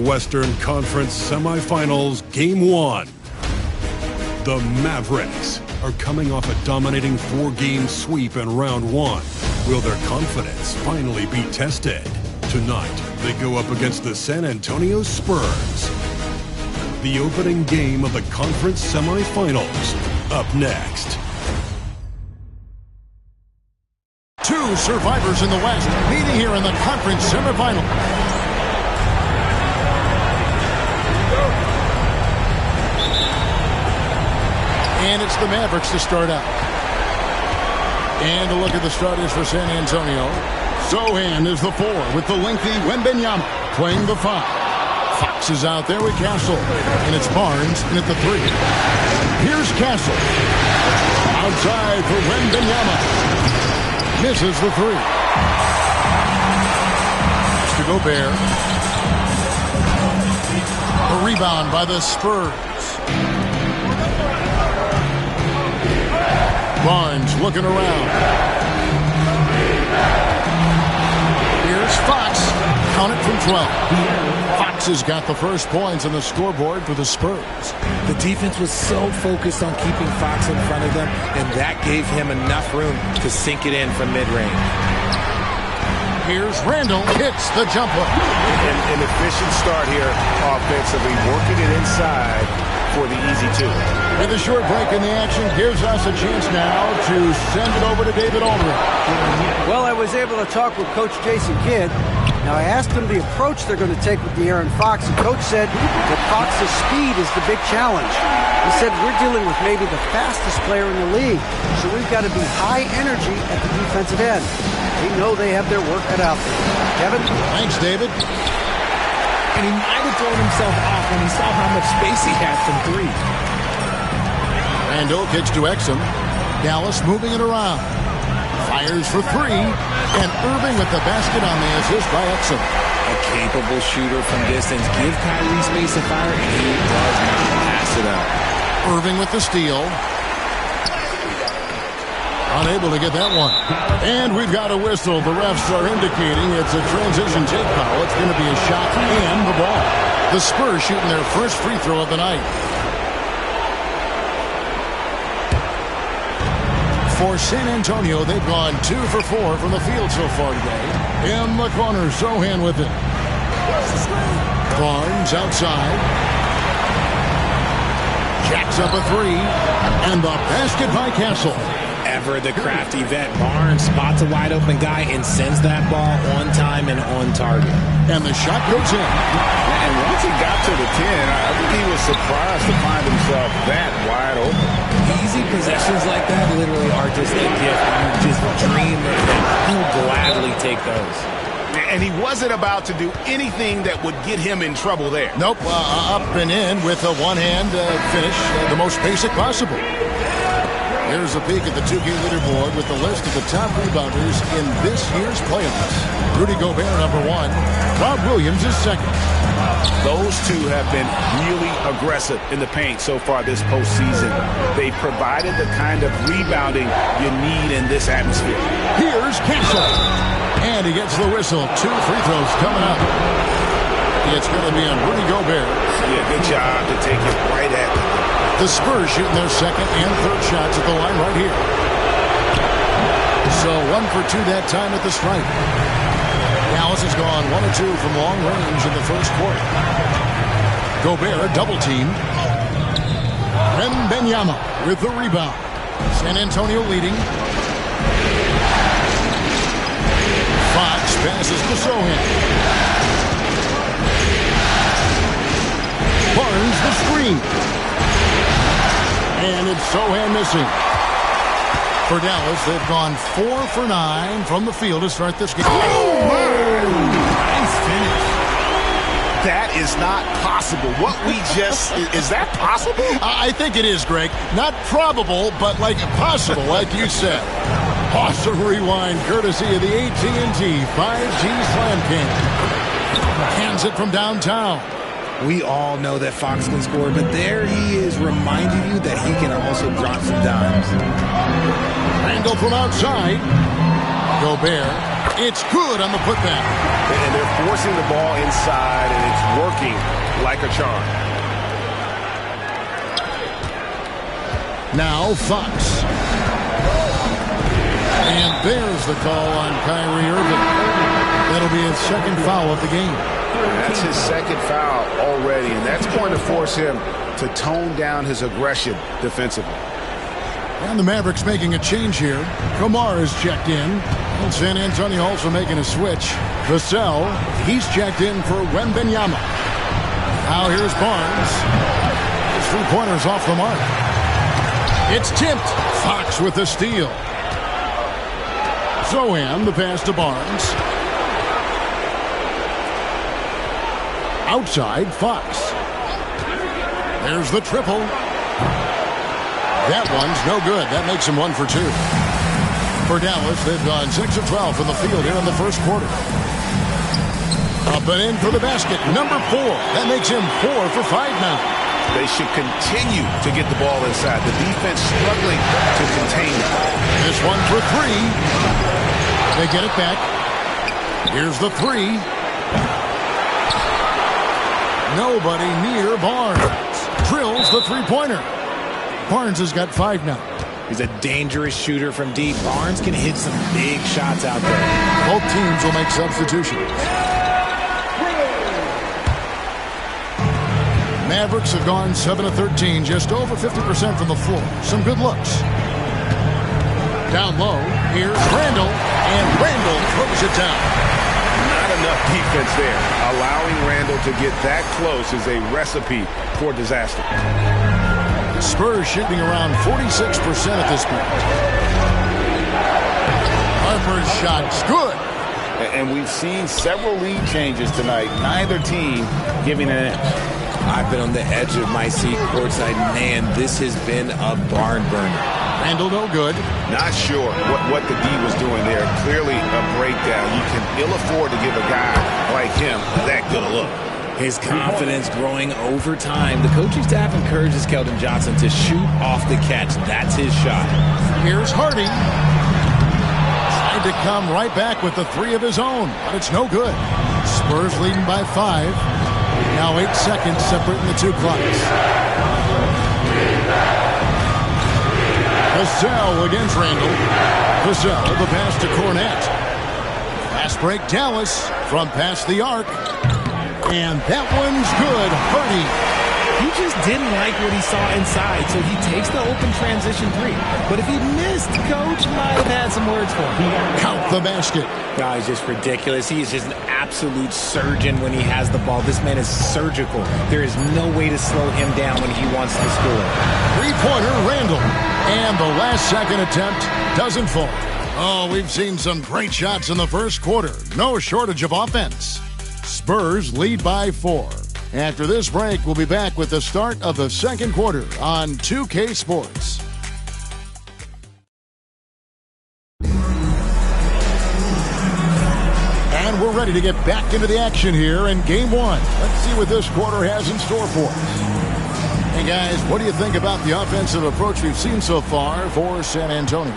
Western Conference Semifinals, Game 1. The Mavericks are coming off a dominating 4-game sweep in Round 1. Will their confidence finally be tested? Tonight, they go up against the San Antonio Spurs. The opening game of the conference semifinals, up next. Two survivors in the West meeting here in the conference semifinal. And it's the Mavericks to start out. And a look at the starters for San Antonio. Sohan is the 4 with the lengthy Wembanyama playing the 5. Fox is out there with Castle. And it's Barnes in at the 3. Here's Castle. Outside for Wembanyama. Misses the 3. To Gobert. A rebound by the Spurs. Barnes looking around. Here's Fox. Count it from 12. Fox has got the first points on the scoreboard for the Spurs. The defense was so focused on keeping Fox in front of them, and that gave him enough room to sink it in from mid-range. Here's Randall. Hits the jumper. An efficient start here offensively, working it inside for the easy 2. With a short break in the action, gives us a chance now to send it over to David Aldridge. Well, I was able to talk with Coach Jason Kidd. Now, I asked him the approach they're going to take with De'Aaron Fox, and Coach said that Fox's speed is the big challenge. He said, we're dealing with maybe the fastest player in the league, so we've got to be high energy at the defensive end. They know they have their work cut out there. Kevin? Thanks, David. And he might have thrown himself off when he saw how much space he had from 3. Randall kicks to Exum. Dallas moving it around. Fires for 3. And Irving with the basket on the assist by Exum. A capable shooter from distance. Give Kyrie space to fire, and he does not pass it up. Irving with the steal. Unable to get that one. And we've got a whistle. The refs are indicating it's a transition take foul. It's going to be a shot and the ball. The Spurs shooting their first free throw of the night. For San Antonio, they've gone 2 for 4 from the field so far today. In the corner, Sohan with it. Barnes outside. Jacks up a 3. And the basket by Castle. Ever the crafty vet, Barnes spots a wide open guy and sends that ball on time and on target. And the shot goes in. And once he got to the 10, I think he was surprised to find himself that wide open. Easy possessions like that literally are just a gift. You just dream of them. He'll gladly take those. And he wasn't about to do anything that would get him in trouble there. Nope, up and in with a one-hand finish, the most basic possible. Here's a peek at the 2K leaderboard with the list of the top rebounders in this year's playoffs. Rudy Gobert, number 1. Rob Williams is 2nd. Those two have been really aggressive in the paint so far this postseason. They provided the kind of rebounding you need in this atmosphere. Here's Castle. And he gets the whistle. 2 free throws coming up. It's going to be on Rudy Gobert. Yeah, good job to take it right at them. The Spurs shooting their second and third shots at the line right here. So 1 for 2 that time at the stripe. Dallas has gone 1 of 2 from long range in the first quarter. Gobert double teamed. Wembanyama with the rebound. San Antonio leading. Fox passes to Sohan. Barnes the screen. And it's Sohan missing. For Dallas, they've gone 4 for 9 from the field to start this game. Oh, nice finish. That is not possible. What we just... is that possible? I think it is, Greg. Not probable, but like possible, like you said. Awesome rewind, courtesy of the AT&T 5G Slam Cam. Hands it from downtown. We all know that Fox can score, but there he is reminding you that he can also drop some dimes. Randall from outside. Gobert It's good on the putback. And they're forcing the ball inside, and it's working like a charm. Now Fox. And there's the call on Kyrie Irving. That'll be his second foul of the game. That's his second foul already, and that's going to force him to tone down his aggression defensively. And the Mavericks making a change here. Kamar is checked in. And San Antonio also making a switch. Vassell, he's checked in for Wembanyama. Now here's Barnes. His three-pointer's off the mark. It's tipped. Fox with the steal. Zohan, the pass to Barnes. Outside, Fox. There's the triple. That one's no good. That makes him 1 for 2. For Dallas, they've gone 6 of 12 from the field here in the first quarter. Up and in for the basket, number 4. That makes him 4 for 5 now. They should continue to get the ball inside. The defense struggling to contain it. This one for 3. They get it back. Here's the 3. Nobody near Barnes. Drills the three-pointer. Barnes has got 5 now. He's a dangerous shooter from deep. Barnes can hit some big shots out there. Both teams will make substitutions. Mavericks have gone 7 of 13, just over 50% from the floor. Some good looks. Down low, here's Randall, and Randall throws it down. Not enough defense there. Allowing Randall to get that close is a recipe for disaster. The Spurs shooting around 46% at this point. Harper's shot's good. And we've seen several lead changes tonight. Neither team giving an inch. I've been on the edge of my seat courtside. Man, this has been a barn burner. Randall no good. Not sure what the D was doing there. Clearly a breakdown. You can ill afford to give a guy like him that good a look. His confidence growing over time. The coaching staff encourages Keldon Johnson to shoot off the catch. That's his shot. Here's Hardy. Tried to come right back with the 3 of his own, but it's no good. Spurs leading by 5. Now 8 seconds separating the 2 clocks. Vassell against Randall. Vassell, the pass to Cornette. Fast break Dallas from past the arc. And that one's good. Hardy. He just didn't like what he saw inside, so he takes the open transition 3. But if he missed, Coach might have had some words for him. Count the basket. He's just ridiculous. He is just an absolute surgeon when he has the ball. This man is surgical. There is no way to slow him down when he wants to score. Three-pointer, Randall. And the last second attempt doesn't fall. Oh, we've seen some great shots in the first quarter. No shortage of offense. Spurs lead by 4. After this break, we'll be back with the start of the second quarter on 2K Sports. And we're ready to get back into the action here in Game 1. Let's see what this quarter has in store for us. Hey guys, what do you think about the offensive approach we've seen so far for San Antonio?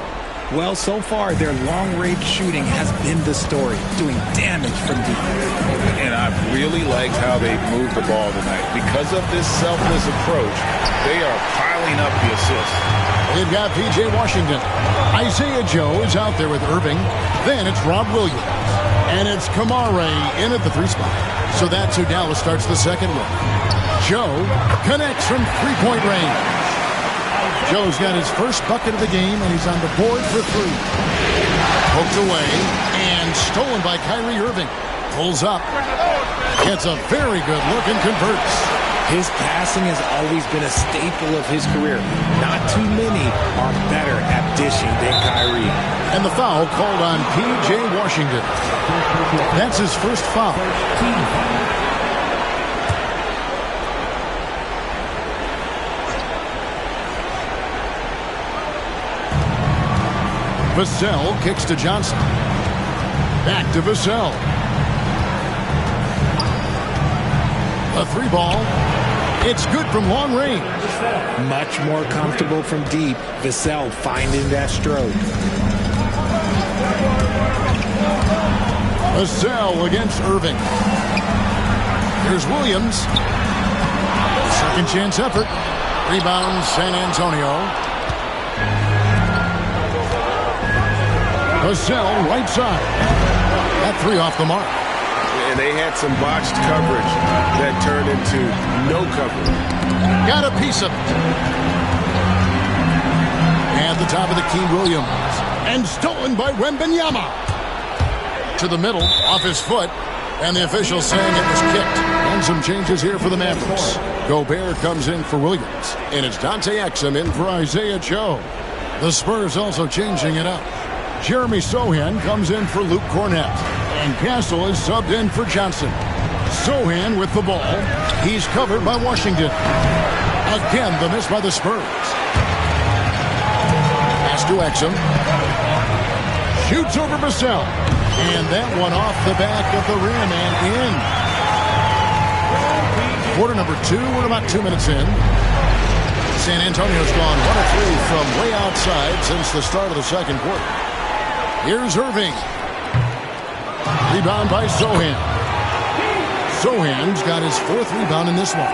Well, so far, their long-range shooting has been the story, doing damage from deep. And I've really liked how they've moved the ball tonight. Because of this selfless approach, they are piling up the assists. They've got P.J. Washington. Isaiah Joe is out there with Irving. Then it's Rob Williams. And it's Kamare in at the 3 spot. So that's who Dallas starts the second with. Joe connects from three-point range. Joe's got his first bucket of the game, and he's on the board for 3. Poked away and stolen by Kyrie Irving. Pulls up. Gets a very good look and converts. His passing has always been a staple of his career. Not too many are better at dishing than Kyrie. And the foul called on P.J. Washington. That's his first foul. Vassell kicks to Johnson. Back to Vassell. A 3-ball. It's good from long range. Much more comfortable from deep. Vassell finding that stroke. Vassell against Irving. Here's Williams. Second chance effort. Rebound San Antonio. Vassell right side. That three off the mark. And they had some botched coverage that turned into no coverage. Got a piece of it. At the top of the key, Williams. And stolen by Wembanyama. To the middle, off his foot. And the official saying it was kicked. And some changes here for the Mavericks. Gobert comes in for Williams. And it's Dante Exum in for Isaiah Joe. The Spurs also changing it up. Jeremy Sohan comes in for Luke Cornett. And Castle is subbed in for Johnson. Sohan with the ball. He's covered by Washington. Again, the miss by the Spurs. Pass to Exum. Shoots over Vassell. And that one off the back of the rim and in. Quarter number 2. We're about 2 minutes in. San Antonio's gone 1 of 3 from way outside since the start of the second quarter. Here's Irving. Rebound by Sohan. Sohan's got his 4th rebound in this one.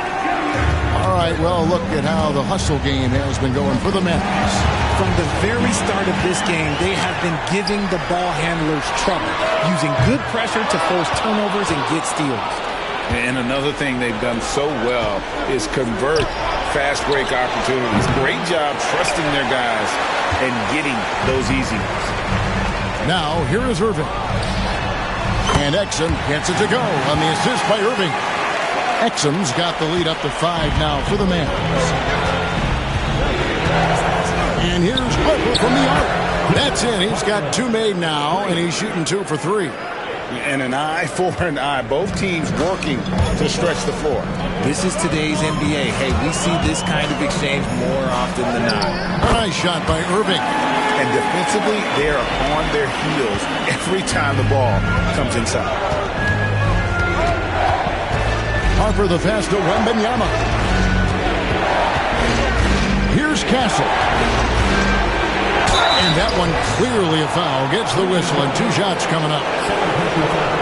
All right, well, look at how the hustle game has been going for the Mavericks. From the very start of this game, they have been giving the ball handlers trouble, using good pressure to force turnovers and get steals. And another thing they've done so well is convert fast break opportunities. Great job trusting their guys and getting those easy ones. Now, here is Irving. And Exum gets it to go on the assist by Irving. Exum's got the lead up to 5 now for the Mavs. And here's Butler from the arc. That's it. He's got 2 made now, and he's shooting 2 for 3. And an eye for an eye. Both teams working to stretch the floor. This is today's NBA. Hey, we see this kind of exchange more often than not. Nice shot by Irving. And defensively, they are on their heels every time the ball comes inside. Harper the pass to Wembanyama. Here's Castle. And that one clearly a foul. Gets the whistle and 2 shots coming up.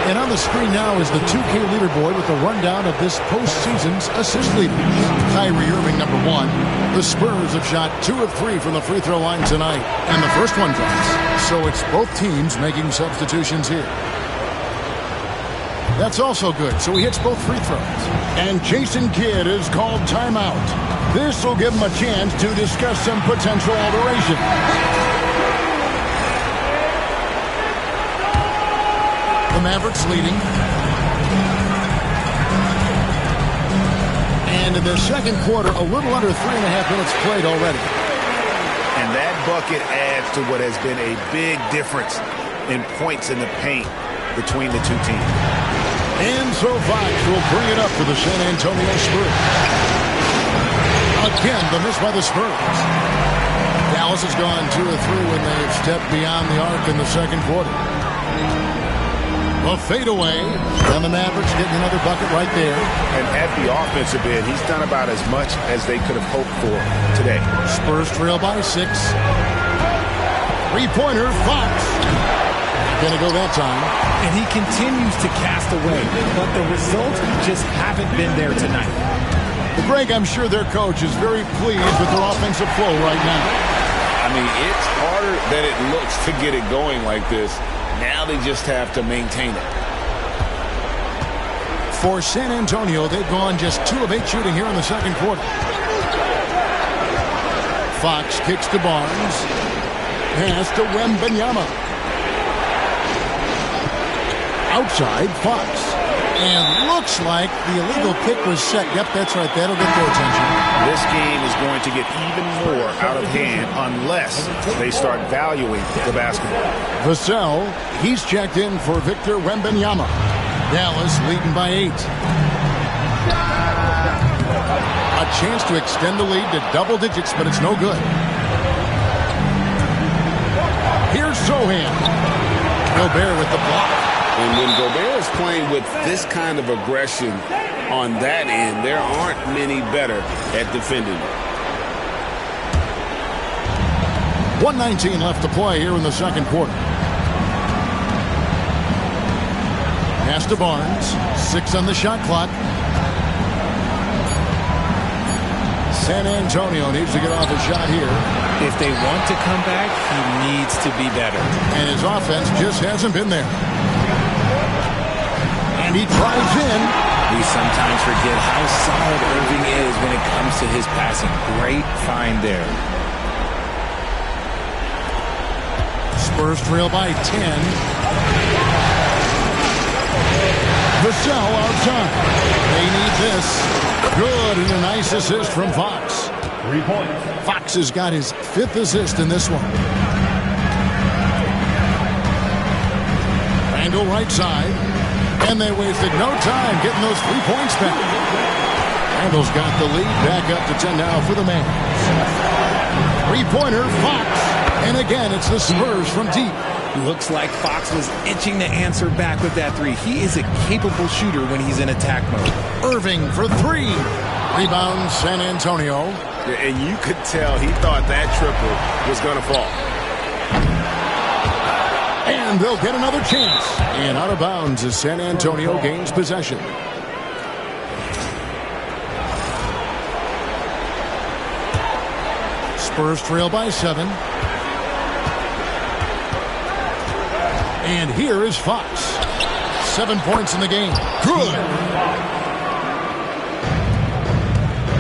And on the screen now is the 2K leaderboard with the rundown of this postseason's assist leaders. Kyrie Irving, number 1. The Spurs have shot 2 of 3 from the free throw line tonight. And the first one drops. So it's both teams making substitutions here. That's also good. So he hits both free throws. And Jason Kidd is called timeout. This will give him a chance to discuss some potential alteration. The Mavericks leading. And in the second quarter, a little under 3.5 minutes played already. And that bucket adds to what has been a big difference in points in the paint between the two teams. And so Fox will bring it up for the San Antonio Spurs. Again, the miss by the Spurs. Dallas has gone 2 of 3 when they've stepped beyond the arc in the second quarter. A fadeaway, and the Mavericks getting another bucket right there. And at the offensive end, he's done about as much as they could have hoped for today. Spurs trail by 6. Three-pointer, Fox. Gonna go that time. And he continues to cast away, but the results just haven't been there tonight. But Greg, I'm sure their coach is very pleased with their offensive flow right now. I mean, it's harder than it looks to get it going like this. Now they just have to maintain it. For San Antonio, they've gone just 2 of 8 shooting here in the second quarter. Fox kicks to Barnes. Pass to Wembanyama. Outside, Fox. And looks like the illegal kick was set. Yep, that's right. That'll get their attention. This game is going to get even more out of hand unless they start valuing the basketball. Vassell, he's checked in for Victor Wembanyama. Dallas leading by 8. A chance to extend the lead to double digits, but it's no good. Here's Sohan. Gobert with the block. And when Gobert is playing with this kind of aggression on that end, there aren't many better at defending it. 1:19 left to play here in the second quarter. Pass to Barnes. 6 on the shot clock. San Antonio needs to get off a shot here. If they want to come back, he needs to be better. And his offense just hasn't been there. And he drives in. We sometimes forget how solid Irving is when it comes to his passing. Great find there. Spurs trail by 10. Vassell outside. They need this. Good, and a nice assist from Fox. 3 points. Fox has got his 5th assist in this one. Randall right side. And they wasted no time getting those 3 points back. Randall's got the lead. Back up to 10 now for the Mavs. 3-pointer, Fox. And again, it's the Spurs from deep. Looks like Fox was itching to answer back with that 3. He is a capable shooter when he's in attack mode. Irving for 3. Rebound, San Antonio. And you could tell he thought that triple was going to fall. And they'll get another chance. And out of bounds as San Antonio gains possession. Spurs trail by 7. And here is Fox. 7 points in the game. Good.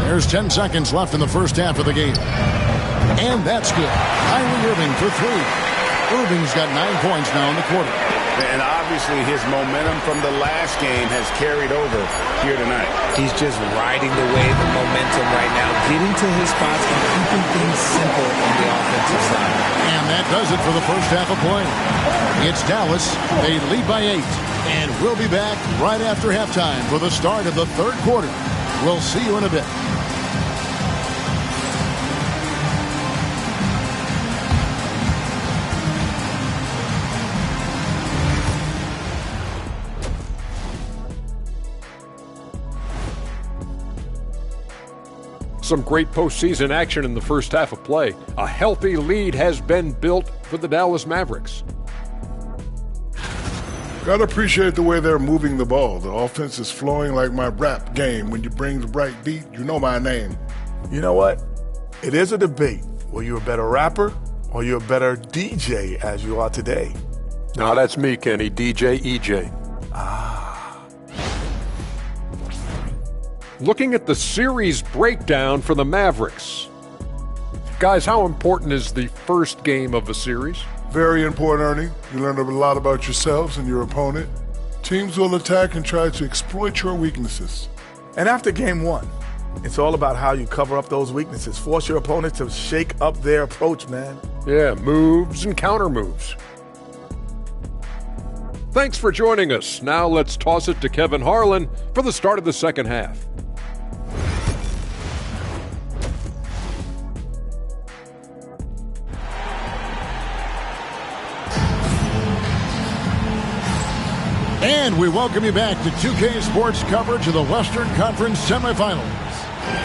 There's 10 seconds left in the first half of the game. And that's good. Kyrie Irving for 3. Irving's got 9 points now in the quarter. And obviously his momentum from the last game has carried over here tonight. He's just riding the wave of momentum right now, getting to his spots and keeping things simple on the offensive side. And that does it for the first half of play. It's Dallas. They lead by 8. And we'll be back right after halftime for the start of the third quarter. We'll see you in a bit. Some great postseason action in the first half of play. A healthy lead has been built for the Dallas Mavericks. Gotta appreciate the way they're moving the ball. The offense is flowing like my rap game. When you bring the right beat, you know my name. You know what? It is a debate. Were you a better rapper or you a better DJ as you are today? No, that's me, Kenny. DJ EJ. Looking at the series breakdown for the Mavericks. Guys, how important is the first game of a series? Very important, Ernie. You learn a lot about yourselves and your opponent. Teams will attack and try to exploit your weaknesses. And after game 1, it's all about how you cover up those weaknesses. Force your opponent to shake up their approach, man. Yeah, moves and counter moves. Thanks for joining us. Now let's toss it to Kevin Harlan for the start of the second half. And we welcome you back to 2K Sports coverage of the Western Conference semifinals.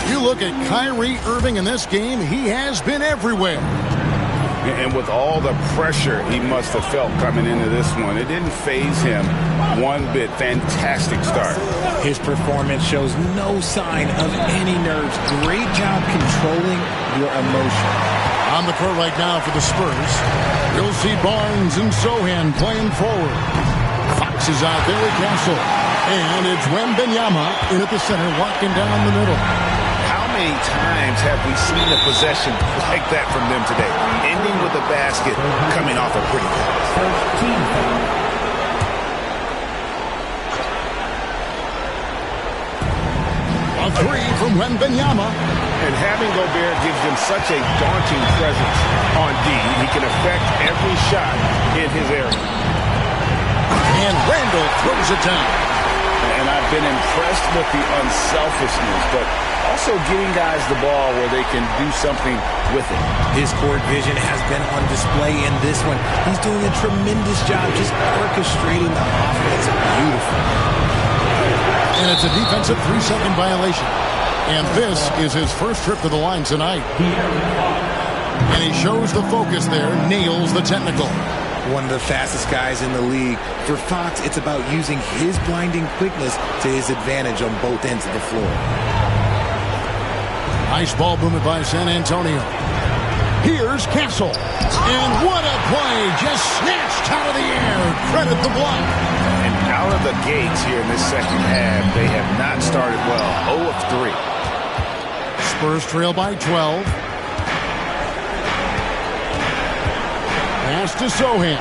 You look at Kyrie Irving in this game, he has been everywhere. And with all the pressure he must have felt coming into this one, it didn't faze him one bit. Fantastic start. His performance shows no sign of any nerves. Great job controlling your emotion. On the court right now for the Spurs, you'll see Barnes and Sohan playing forward. Fox is out there with Castle. And it's Wembanyama in at the center, walking down the middle. How many times have we seen a possession like that from them today? Ending with a basket, coming off a pretty pass. A 3 from Wembanyama. And having Gobert gives them such a daunting presence on D. He can affect every shot in his area. And Randall throws it down. And I've been impressed with the unselfishness, but also getting guys the ball where they can do something with it. His court vision has been on display in this one. He's doing a tremendous job just orchestrating the offense. Beautiful. And it's a defensive 3-second violation. And this is his first trip to the line tonight. And he shows the focus there, nails the technical. one of the fastest guys in the league. For Fox, it's about using his blinding quickness to his advantage on both ends of the floor. Nice ball movement by San Antonio. Here's Castle. And what a play. Just snatched out of the air. Credit the block. And out of the gates here in this second half, they have not started well. 0 of 3. Spurs trail by 12. Pass to Sohan.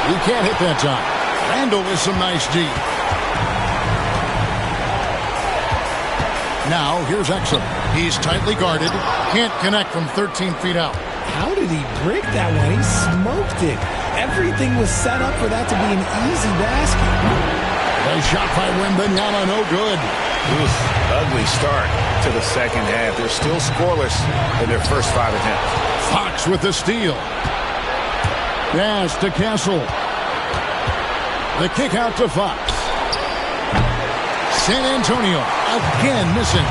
He can't hit that time. Randall with some nice D. Now, here's Exum. He's tightly guarded. Can't connect from 13 feet out. How did he break that one? He smoked it. Everything was set up for that to be an easy basket. Nice shot by Wembanyama, no good. Oof, ugly start to the second half. They're still scoreless in their first 5 attempts. Fox with the steal. Pass to Castle. The kick out to Fox. San Antonio again missing.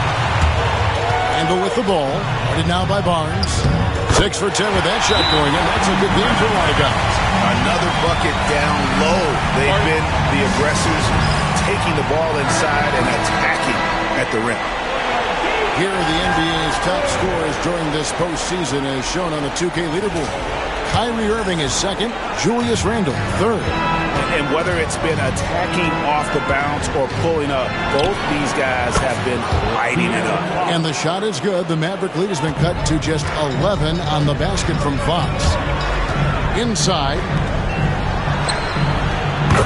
Randall with the ball. Guarded now by Barnes. 6 for 10 with that shot going in. That's a good game for a lot of guys. Another bucket down low. They've been the aggressors, taking the ball inside and attacking at the rim. Here are the NBA's top scorers during this postseason as shown on the 2K leaderboard. Kyrie Irving is second. Julius Randle third. And whether it's been attacking off the bounce or pulling up, both these guys have been lighting it up. And the shot is good. The Maverick lead has been cut to just 11 on the basket from Fox. Inside.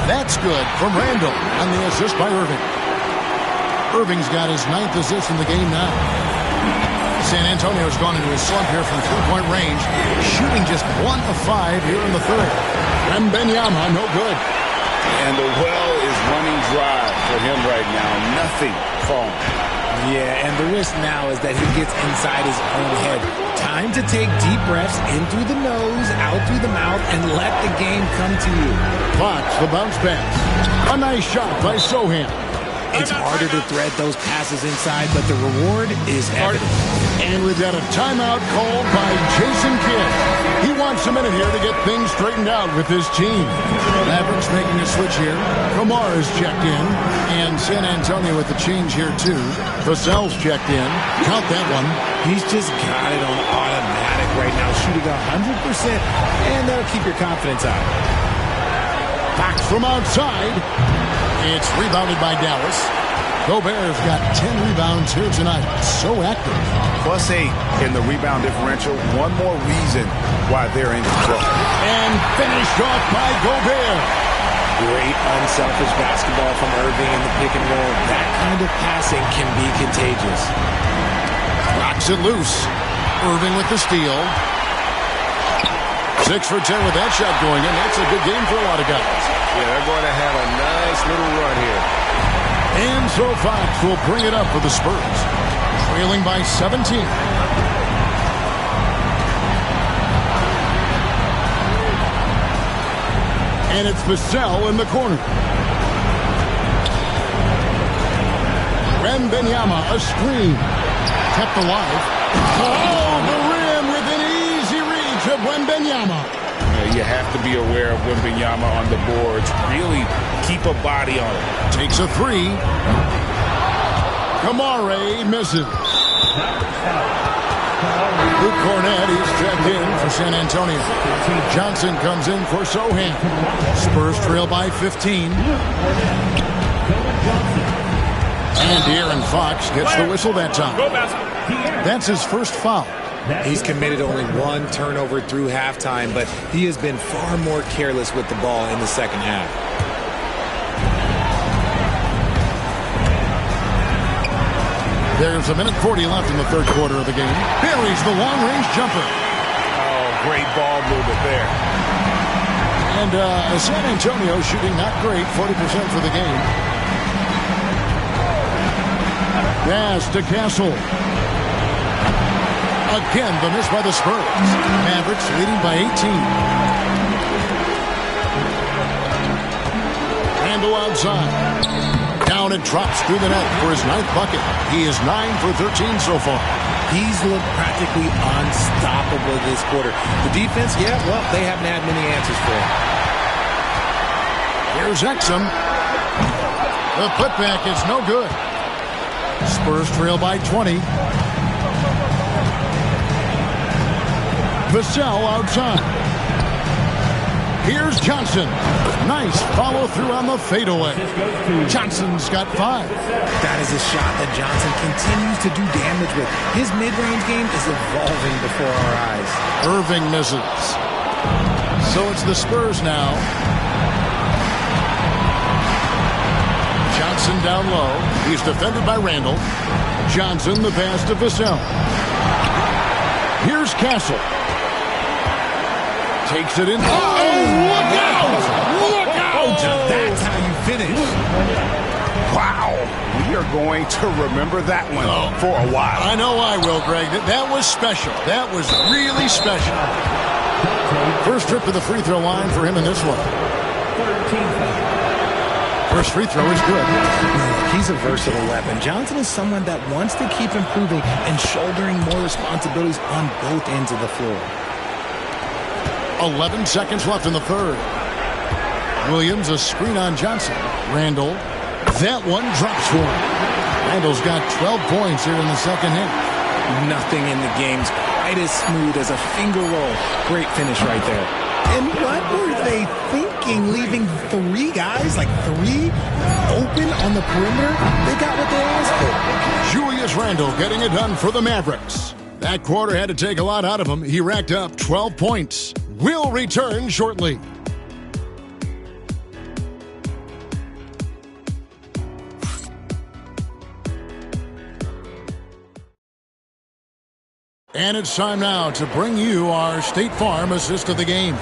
That's good from Randall on the assist by Irving. Irving's got his 9th assist in the game now. San Antonio's gone into a slump here from three-point range, shooting just 1 of 5 here in the third. Wembanyama, no good. And the well is running dry for him right now. Nothing falling. Yeah, and the risk now is that he gets inside his own head. Time to take deep breaths in through the nose, out through the mouth, and let the game come to you. Fox, the bounce pass. A nice shot by Sohan. It's harder to thread those passes inside, but the reward is evident. And we've got a timeout called by Jason Kidd. He wants a minute here to get things straightened out with his team. Mavericks making a switch here. Kamar is checked in. And San Antonio with the change here, too. Vassell's checked in. Count that one. He's just got it on automatic right now, shooting 100%, and that'll keep your confidence out. Fox from outside. It's rebounded by Dallas. Gobert's got 10 rebounds here tonight. So active. +8 in the rebound differential. One more reason why they're in control. And finished off by Gobert. Great unselfish basketball from Irving in the pick and roll. That kind of passing can be contagious. Rocks it loose. Irving with the steal. 6 for 10 with that shot going in. That's a good game for a lot of guys. Yeah, they're going to have a nice little run here. And so Fox will bring it up for the Spurs. Trailing by 17. And it's Vassell in the corner. Wembanyama, a screen. Kept alive. Oh, the rim with an easy reach of Wembanyama. You have to be aware of Wembanyama on the boards. Really keep a body on it. Takes a 3. Kamare misses. Luke Cornett is checked in for San Antonio. Johnson comes in for Sohan. Spurs trail by 15. And De'Aaron Fox gets the whistle that time. That's his first foul. He's committed only 1 turnover through halftime, but he has been far more careless with the ball in the second half. There's a minute 40 left in the third quarter of the game. Buries the long-range jumper. Oh, great ball movement there. And San Antonio shooting not great, 40% for the game. Pass to Castle. Again, the miss by the Spurs. Mavericks leading by 18. Randall outside. Down and drops through the net for his 9th bucket. He is 9 for 13 so far. He's looked practically unstoppable this quarter. The defense, yeah, well, they haven't had many answers for him. Here's Exum. The putback is no good. Spurs trail by 20. Vassell outside. Here's Johnson. Nice follow through on the fadeaway. Johnson's got 5. That is a shot that Johnson continues to do damage with. His mid-range game is evolving before our eyes. Irving misses. So it's the Spurs now. Johnson down low. He's defended by Randall. Johnson the pass to Vassell. Here's Castle. Takes it in. Oh, look out! Look out! That's how you finish. Wow. We are going to remember that one for a while. I know I will, Greg. That was special. That was really special. First trip to the free throw line for him in this one. First free throw is good. He's a versatile weapon. Johnson is someone that wants to keep improving and shouldering more responsibilities on both ends of the floor. 11 seconds left in the third. Williams, a screen on Johnson. Randall, that one drops for him. Randall's got 12 points here in the second half. Nothing in the game's quite as smooth as a finger roll. Great finish right there. And what were they thinking, leaving 3 guys, like 3, open on the perimeter? They got what they asked for. Julius Randle getting it done for the Mavericks. That quarter had to take a lot out of him. He racked up 12 points. We'll return shortly. And it's time now to bring you our State Farm assist of the game.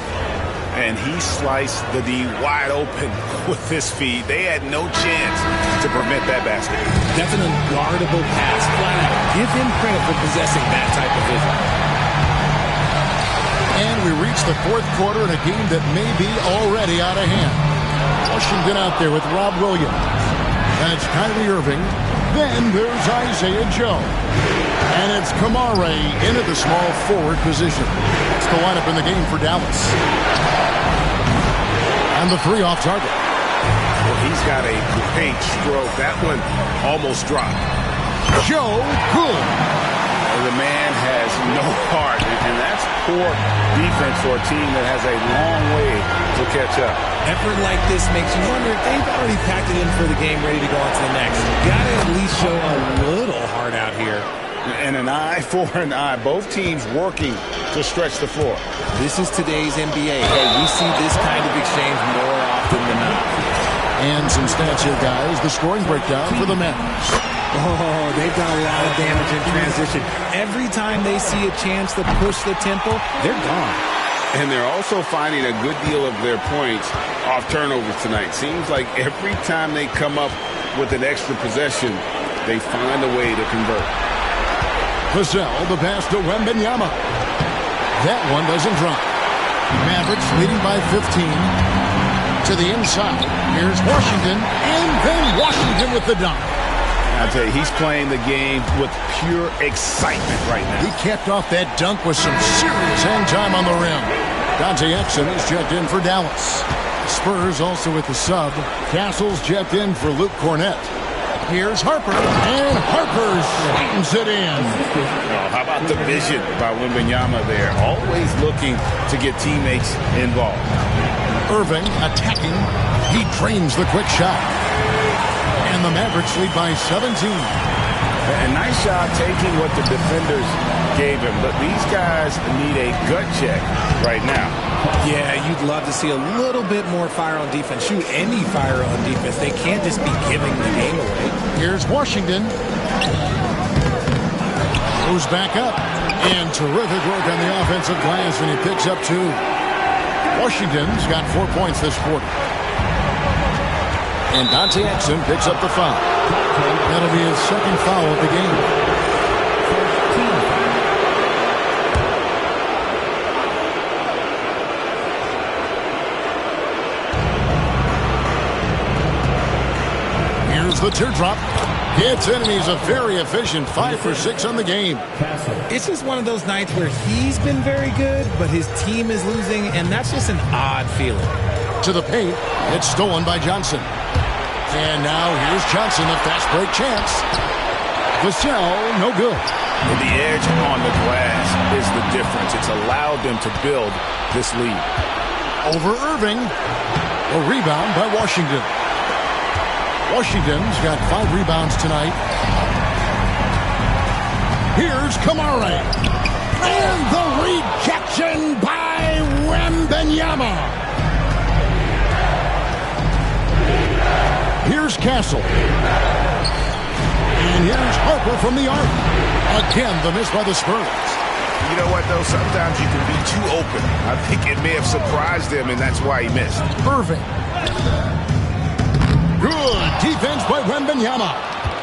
And he sliced the D wide open with his feed. They had no chance to prevent that basket. That's an unguardable pass. Flat out. Give him credit for possessing that type of vision. And we reach the fourth quarter in a game that may be already out of hand. Washington out there with Rob Williams. That's Kyrie Irving. Then there's Isaiah Joe. And it's Kamare in at the small forward position. It's the lineup in the game for Dallas. And the 3 off target. Well, he's got a great stroke. That one almost dropped. Joe good. The man has no heart, and that's poor defense for a team that has a long way to catch up. Effort like this makes you wonder if they've already packed it in for the game, ready to go on to the next. Got to at least show a little heart out here. And an eye for an eye. Both teams working to stretch the floor. This is today's NBA. Hey, we see this kind of exchange more often than not. And some stats here, guys. The scoring breakdown for the Mavs. Oh, they've done a lot of damage in transition. Every time they see a chance to push the tempo, they're gone. And they're also finding a good deal of their points off turnovers tonight. Seems like every time they come up with an extra possession, they find a way to convert. Vassell, the pass to Wembanyama. That one doesn't drop. Mavericks leading by 15. To the inside. Here's Washington. And then Washington with the dunk. I tell you, he's playing the game with pure excitement right now. He capped off that dunk with some serious hang time on the rim. Dante Exum is checked in for Dallas. Spurs also with the sub. Castle's checked in for Luke Cornett. Here's Harper, and Harper slams it in. Oh, how about the vision by Wembanyama there? Always looking to get teammates involved. Irving attacking. He drains the quick shot. And the Mavericks lead by 17. A nice job taking what the defenders gave him. But these guys need a gut check right now. Yeah, you'd love to see a little bit more fire on defense. Shoot, any fire on defense. They can't just be giving the game away. Here's Washington. Goes back up. And terrific work on the offensive glass, and he picks up 2. Washington's got 4 points this quarter. And Dante Exum picks up the foul. That'll be his second foul of the game. Here's the teardrop. Hits enemies a very efficient 5 for 6 on the game. It's just one of those nights where he's been very good, but his team is losing, and that's just an odd feeling. To the paint. It's stolen by Johnson. And now here's Johnson, a fast break chance. Vassell, no good. And the edge on the glass is the difference. It's allowed them to build this lead. Over Irving. A rebound by Washington. Washington's got 5 rebounds tonight. Here's Kamara. And the rejection by Wembanyama. Here's Castle. And here's Harper from the arc. Again, the miss by the Spurs. You know what, though? Sometimes you can be too open. I think it may have surprised him, and that's why he missed. Irving. Good defense by Wembanyama.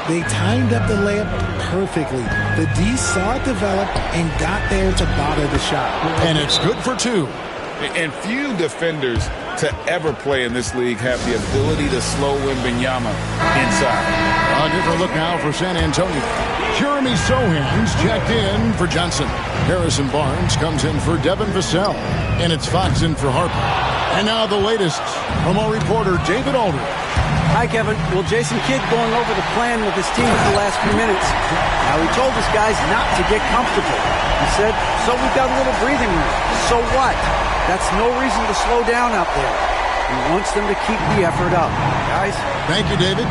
They timed up the layup perfectly. The D saw it develop and got there to bother the shot. And it's good for 2. And few defenders to ever play in this league have the ability to slow Wembanyama inside. A different look now for San Antonio. Jeremy Sohan's checked in for Johnson. Harrison Barnes comes in for Devin Vassell. And it's Fox in for Harper. And now the latest from our reporter, David Aldridge. Hi, Kevin. Well, Jason Kidd going over the plan with his team for the last few minutes. Now, he told his guys not to get comfortable. He said, so we've got a little breathing room. So what? That's no reason to slow down out there. He wants them to keep the effort up. Guys? Thank you, David.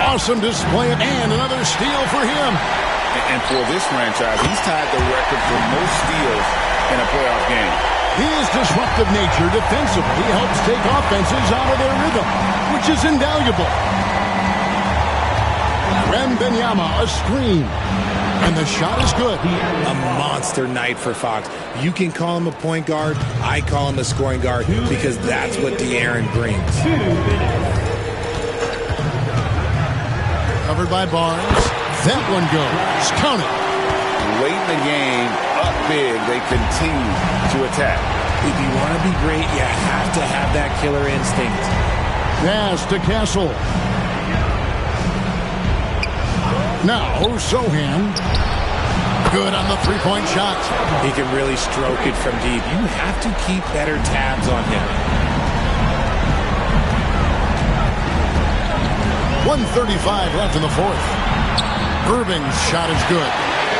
Awesome display and another steal for him. And for this franchise, he's tied the record for most steals in a playoff game. His disruptive nature defensively helps take offenses out of their rhythm, which is invaluable. Wembanyama, a screen. And the shot is good. A monster night for Fox. You can call him a point guard. I call him a scoring guard because that's what De'Aaron brings. Covered by Barnes. That one goes. Count it. Late in the game, up big, they continue to attack. If you want to be great, you have to have that killer instinct. Pass to Castle. Now, Sohan. Good on the three-point shot. He can really stroke it from deep. You have to keep better tabs on him. 1:35 left in the fourth. Irving's shot is good.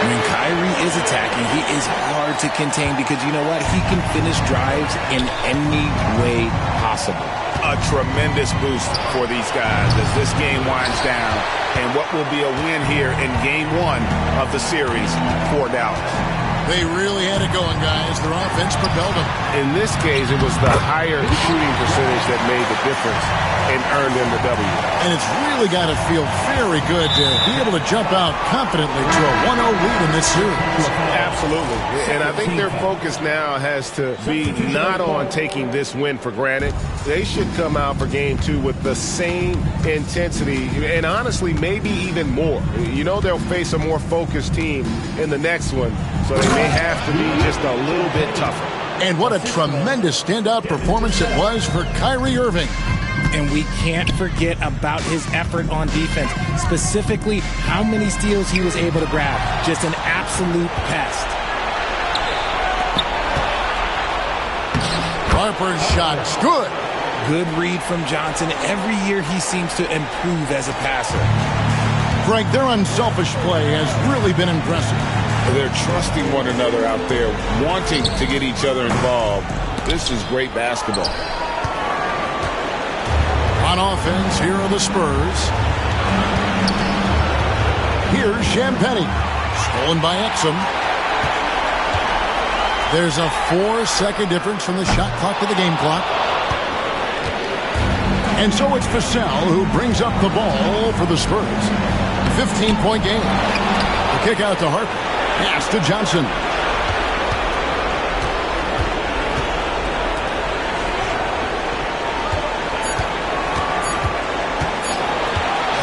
When Kyrie is attacking, he is hard to contain because you know what? He can finish drives in any way possible. A tremendous boost for these guys as this game winds down. And what will be a win here in Game 1 of the series for Dallas. They really had it going, guys. Their offense propelled them. In this case, it was the higher shooting percentage that made the difference and earned them the W. And it's really got to feel very good to be able to jump out confidently to a 1-0 lead in this series. Absolutely. And I think their focus now has to be not on taking this win for granted. They should come out for Game 2 with the same intensity and honestly maybe even more. You know they'll face a more focused team in the next one, so they may have to be just a little bit tougher. And what a tremendous standout performance it was for Kyrie Irving. And we can't forget about his effort on defense, specifically how many steals he was able to grab. Just an absolute pest. Harper's shot is good. Good read from Johnson. Every year he seems to improve as a passer. Greg, their unselfish play has really been impressive. They're trusting one another out there, wanting to get each other involved. This is great basketball. On offense, here are the Spurs. Here's Champagnie. Stolen by Exum. There's a 4-second difference from the shot clock to the game clock. And so it's Vassell who brings up the ball for the Spurs. 15-point game. The kick out to Harper. Pass to Johnson.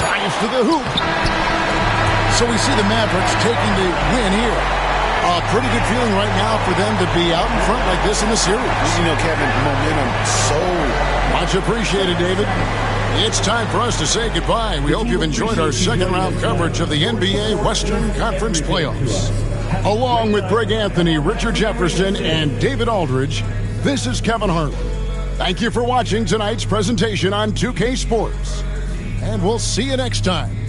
Drives to the hoop. So we see the Mavericks taking the win here. A pretty good feeling right now for them to be out in front like this in the series. You know, Kevin, momentum so much appreciated, David. It's time for us to say goodbye. We hope you've enjoyed our second-round coverage of the NBA Western Conference Playoffs. Along with Greg Anthony, Richard Jefferson, and David Aldridge, this is Kevin Harlan. Thank you for watching tonight's presentation on 2K Sports. And we'll see you next time.